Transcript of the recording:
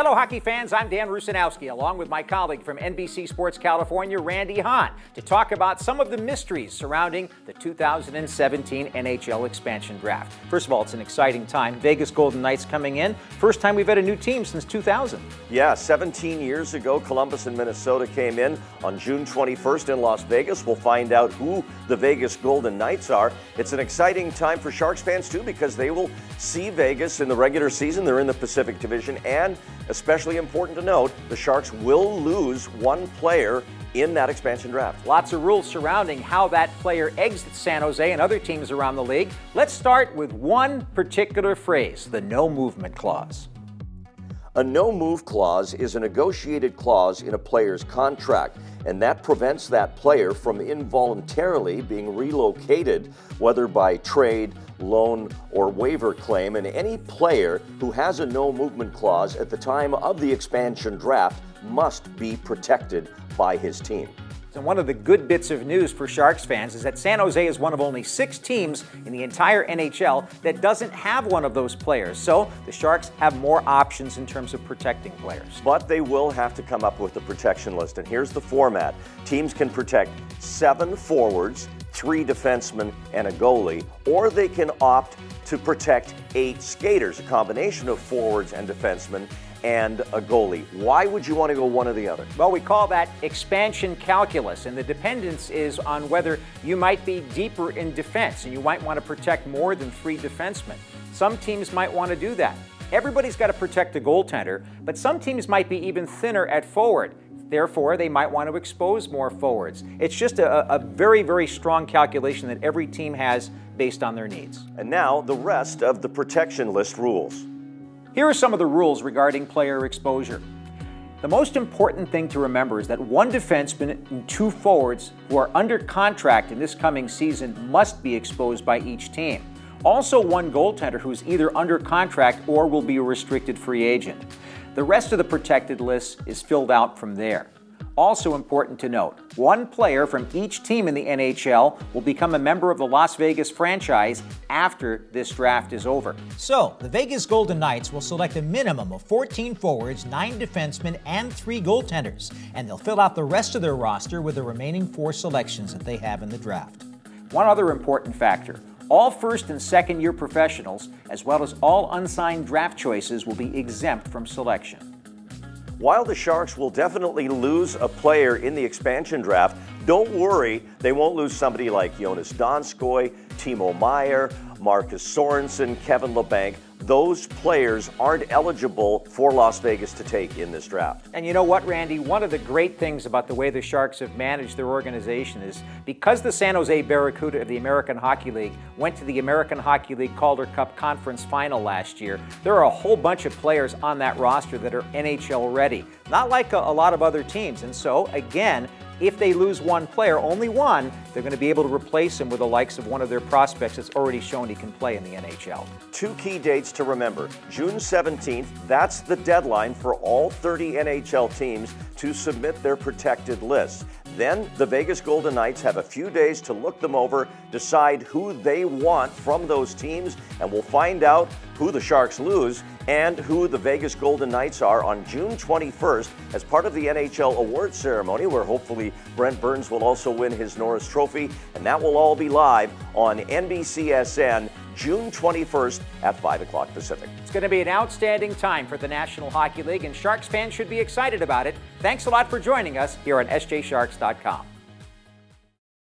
Hello, hockey fans. I'm Dan Rusanowsky, along with my colleague from NBC Sports California, Randy Hahn, to talk about some of the mysteries surrounding the 2017 NHL Expansion Draft. First of all, it's an exciting time. Vegas Golden Knights coming in. First time we've had a new team since 2000. Yeah, 17 years ago, Columbus and Minnesota came in on June 21st in Las Vegas. We'll find out who the Vegas Golden Knights are. It's an exciting time for Sharks fans, too, because they will see Vegas in the regular season. They're in the Pacific Division, and especially important to note, the Sharks will lose one player in that expansion draft. Lots of rules surrounding how that player exits San Jose and other teams around the league. Let's start with one particular phrase, the no movement clause. A no-move clause is a negotiated clause in a player's contract, and that prevents that player from involuntarily being relocated, whether by trade, loan, or waiver claim. And any player who has a no-movement clause at the time of the expansion draft must be protected by his team. And one of the good bits of news for Sharks fans is that San Jose is one of only 6 teams in the entire NHL that doesn't have one of those players. So the Sharks have more options in terms of protecting players. But they will have to come up with a protection list. And here's the format. Teams can protect 7 forwards, 3 defensemen, and a goalie, or they can opt to protect 8 skaters, a combination of forwards and defensemen, and a goalie. Why would you want to go one or the other? Well, we call that expansion calculus, and the dependence is on whether you might be deeper in defense, and you might want to protect more than 3 defensemen. Some teams might want to do that. Everybody's got to protect a goaltender, but some teams might be even thinner at forward. Therefore, they might want to expose more forwards. It's just a very, very strong calculation that every team has based on their needs. And now, the rest of the protection list rules. Here are some of the rules regarding player exposure. The most important thing to remember is that 1 defenseman and 2 forwards who are under contract in this coming season must be exposed by each team. Also, 1 goaltender who's either under contract or will be a restricted free agent. The rest of the protected list is filled out from there. Also important to note, 1 player from each team in the NHL will become a member of the Las Vegas franchise after this draft is over. So, the Vegas Golden Knights will select a minimum of 14 forwards, 9 defensemen, and 3 goaltenders, and they'll fill out the rest of their roster with the remaining 4 selections that they have in the draft. One other important factor, all first and second year professionals, as well as all unsigned draft choices, will be exempt from selection. While the Sharks will definitely lose a player in the expansion draft, don't worry, they won't lose somebody like Jonas Donskoy, Timo Meier, Marcus Sorensen, Kevin Labanc. Those players aren't eligible for Las Vegas to take in this draft. And you know what, Randy? One of the great things about the way the Sharks have managed their organization is because the San Jose Barracuda of the American Hockey League went to the American Hockey League Calder Cup Conference Final last year, there are a whole bunch of players on that roster that are NHL ready. Not like a lot of other teams. And so, again, if they lose 1 player, only 1, they're going to be able to replace him with the likes of one of their prospects that's already shown he can play in the NHL. 2 key dates to remember. June 17th, that's the deadline for all 30 NHL teams to submit their protected lists. Then the Vegas Golden Knights have a few days to look them over, decide who they want from those teams, and we'll find out who the Sharks lose and who the Vegas Golden Knights are on June 21st as part of the NHL awards ceremony, where hopefully Brent Burns will also win his Norris Trophy, and that will all be live on NBCSN June 21st at 5 o'clock Pacific. It's going to be an outstanding time for the National Hockey League, and Sharks fans should be excited about it. Thanks a lot for joining us here on SJSharks.com.